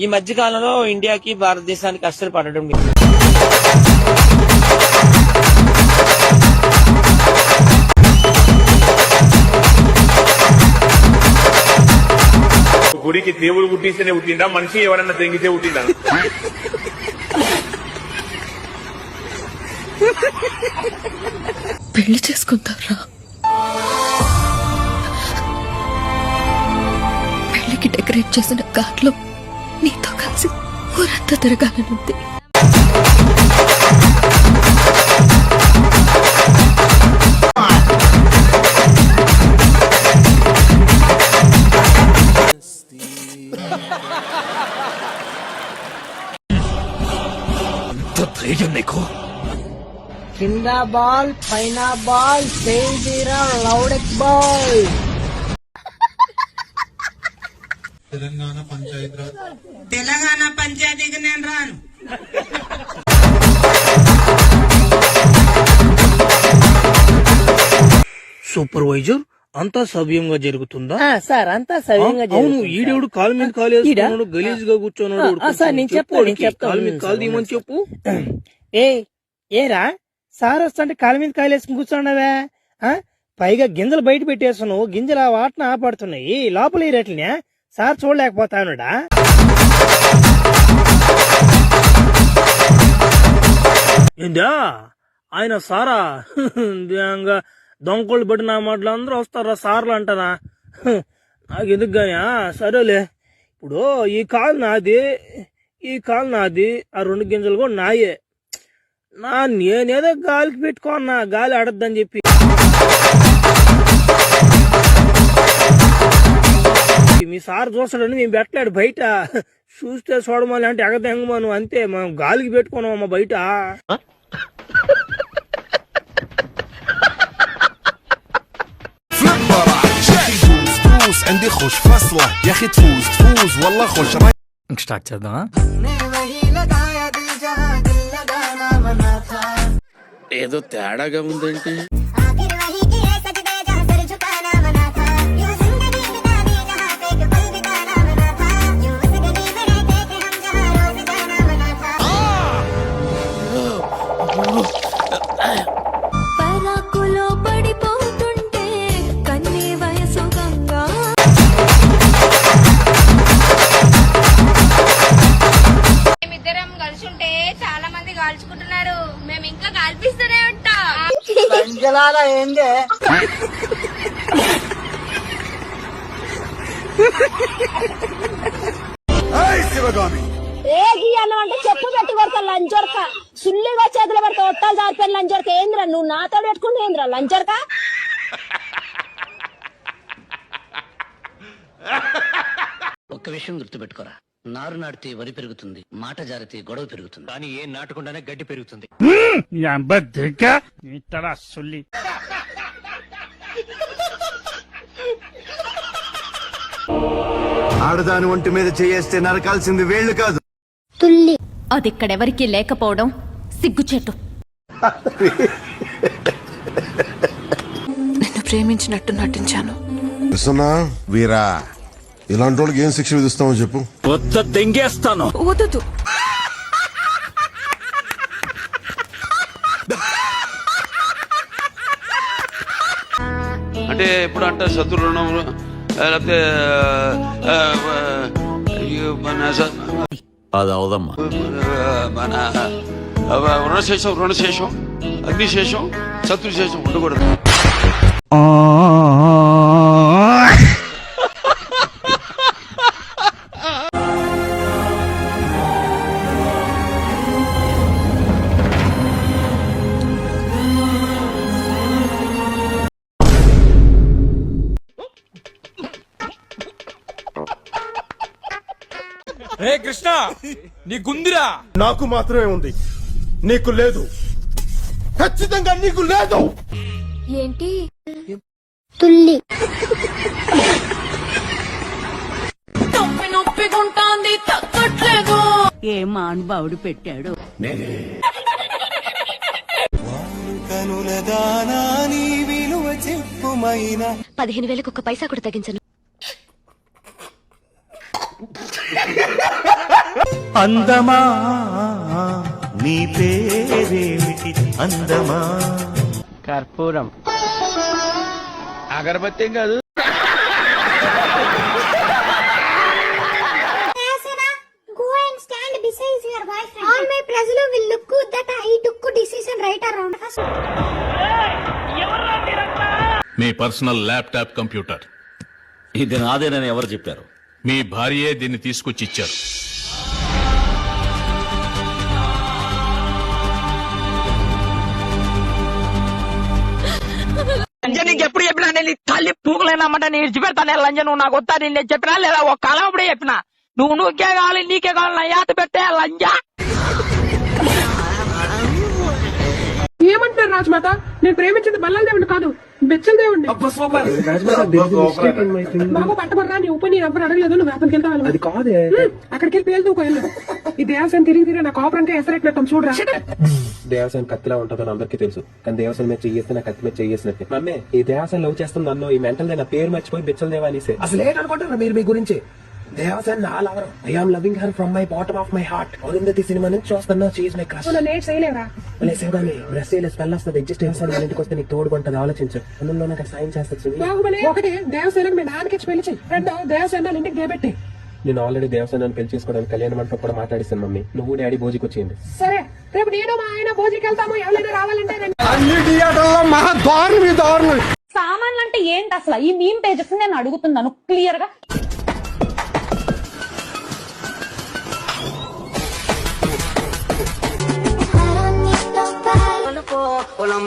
ఈ మధ్య కాలంలో ఇండియాకి భారతదేశానికి అస్సలు పడడం లేదు. గుడికి దేవుడు పుట్టిస్తేనే పుట్టిందా మనిషి ఎవరన్నా తెంగితే పుట్టిందా? పెళ్లి చేసుకుంటారా? పెళ్లికి డెకరేట్ చేసిన కార్లో నీతో కలిసి ఊరంతా తిరగాలనుంది. ధైర్యం నీకు? కింద బాల్ పైన బాల్ సేందిరా లౌడెక్ బాల్. తెలంగాణ పంచాయతీకి నేను రాను. సూపర్వైజర్ అంతా సవ్యంగా జరుగుతుందా? సార్ అంతా సవ్యంగా అవును. ఈడేవుడు కాలు మీద కాలు వేసుకున్నాడు, గలీజ్ గా కూర్చున్నాడు. సార్ నేను చెప్తాను. కాలు మీద కాలు తీయమని చెప్పు. ఏరా సార్ వస్తుంటే కాలు మీద కాలు వేసుకుని కూర్చున్నావే, పైగా గింజలు బయట పెట్టేస్తున్నావు. గింజలు ఆ వాటన ఆపడుతున్నాయి, లోపల ఈ రేట్లనే సార్ చూడలేకపోతానుడా. ఏందా ఆయన సారా? దొంగకోళ్ళు బట్టి నా మాటలు అందరూ వస్తారా సార్లు అంటారా? నాకు ఎందుకు గాని. సరేలే, ఇప్పుడు ఈ కాలు నాది, ఈ కాలు నాది, ఆ 2 గింజలు కూడా నాయే. నేనేదో గాలికి పెట్టుకున్నా, గాలి ఆడద్దని చెప్పి. మీ సార్ చూస్తాడని మేము పెట్టలేడు బయట. చూస్తే చూడమని అంటే ఎగదెంగమను అంతే. మనం గాలికి పెట్టుకున్నామమ్మా బయట. స్టార్ట్ చేద్దామా? ఏదో తేడాగా ఉందేంటి? పరాకులో పడిపోతుంటే కన్నీ వయసు గంగా. మేమిద్దరం కలిసి ఉంటే చాలా మంది కాల్చుకుంటున్నారు. మేము ఇంకా కాల్పిస్తూనే ఉంటాం. ఏందే శివగామి ఏ గీయాలి అంటే చెప్పు పెట్టి కొడతా లంచొరక. సుల్లిగా చేతులు పెడతా ఒట్టాలు జారిపోయిన లంచొరక. ఏంద్రా నువ్వు నాతో పెట్టుకుంటే ఏంద్రా లంచొరక? ఒక్క విషయం గుర్తుపెట్టుకోరా, నారు నాటితే వరి పెరుగుతుంది, మాట జారితే గొడవ పెరుగుతుంది, కానీ ఏం నాటకుండానే గడ్డి పెరుగుతుంది. ఆడదాని ఒంటి మీద చేయేస్తే నరకాల్సింది వేళ్లు కాదు, తుల్లి. అది ఇక్కడెవరికి లేకపోవడం సిగ్గుచేటు. నిన్ను ప్రేమించినట్టు నటించాను. వీరా, ఇలాంటి వాళ్ళకి ఏం శిక్ష విధిస్తామో చెప్పు. దెంగేస్తాను. వద్దు. అంటే ఎప్పుడు అంటారు శత్రు రుణం, లేకపోతే అది అవదమ్మా. మన రుణశేషం అగ్నిశేషం శత్రుశేషం ఉండకూడదు. రే కృష్ణ, నీకుందిరా? నాకు మాత్రమే ఉంది, నీకు లేదు. ఖచ్చితంగా నీకు లేదు. ఏంటి తుల్లి? నొప్పిగుంటాంది, తగ్గట్లేదు. ఏ మానుభావుడు పెట్టాడు. కనులదానా నీ విలువ చెప్పుమైనా 15,000కు 1 పైసా కూడా తగ్గించను. అందమా నీ పేరేమిటి అందమా కర్పూరం అగరబత్తి ఏం కాదు. Go and stand beside your boyfriend. All my ప్రజలు will look that I took decision right around. Me personal laptop computer ఇది నాదేనని ఎవరు చెప్పారు? మీ భార్యే దీన్ని తీసుకొచ్చి ఇచ్చారు. లంజ నీకు ఎప్పుడు చెప్పినా నేను తల్లి పూకలేనమ్మంటే నేను ఇచ్చిపెడతాను లంజ నువ్వు నాకు వస్తా నేను చెప్పినా లేదా ఒక కాలం అప్పుడే చెప్పినా నువ్వుకే కావాలి నీకే కావాలి నా యాత పెట్టే లంజ. ఏమంటారు రాజమాత? నేను ప్రేమించింది బల్లాల దేవుడిని కాదు, బెచ్చల దేవుడిని. బాబు పట్టబడరా, నీ ఉప నేను ఎవరు అడగలేదు, నువ్వు అతనికి వెళ్తావు. అది కాదే, అక్కడికి వెళ్ళి పేలుతూ పోయాను. ఈ దేవసాన్ని తిరిగి నా కాపురంకే ఎసరెట్టినట్టు చూడరా. దేవసాయం కత్తిలా ఉంటుందని అందరికీ తెలుసు, కానీ దేవసాయం మీద చెయ్యేస్తే నా కత్తి మీద చెయ్యేసినట్టే. మమ్మీ ఈ దేవసాయం లవ్ చేస్తుంది నన్ను, ఈ మెంటల్ నా పేరు మర్చిపోయి బెచ్చల దేవ అనేసి. అసలు ఏంటనుకుంటారా మీరు మీ గురించి? దేవసాయం నా lover. I am loving her from my bottom of my heart. Arundhati cinema నుంచి చూస్తున్నా, షీఈ్ మై క్రష్. చేయలేరా లేసేదాన్ని బ్రష్ చేయలేదు, స్మెల్ వస్తుంది. ఎగ్జిస్ట్ దేవసాయం వాళ్ళ ఇంటికి వస్తే నీకు తోడుకుంటుంది, ఆలోచించు. అందులో నాకు సాయం చేస్తుంది. ఒకటి దేవసేనకి మీ నాన్నకి పెళ్లి చెయ్యి, రెండో దేవసేన ఇంటికి దేబెట్టి. నేను ఆల్రెడీ దేవసేనాన్ని పెళ్లి చేసుకోవడానికి కళ్యాణ మండపం కూడా మాట్లాడిస్తాను మమ్మీ. నువ్వు డాడీ భోజికి వచ్చింది. సరే రేపు నేను మా ఆయన భోజికి వెళ్తాము, ఎవరైనా రావాలంటే. సామాన్లు అంటే ఏంటి అసలు? ఈ మీమ్ పేజెస్ నేను అడుగుతున్నాను క్లియర్ గా. పొలం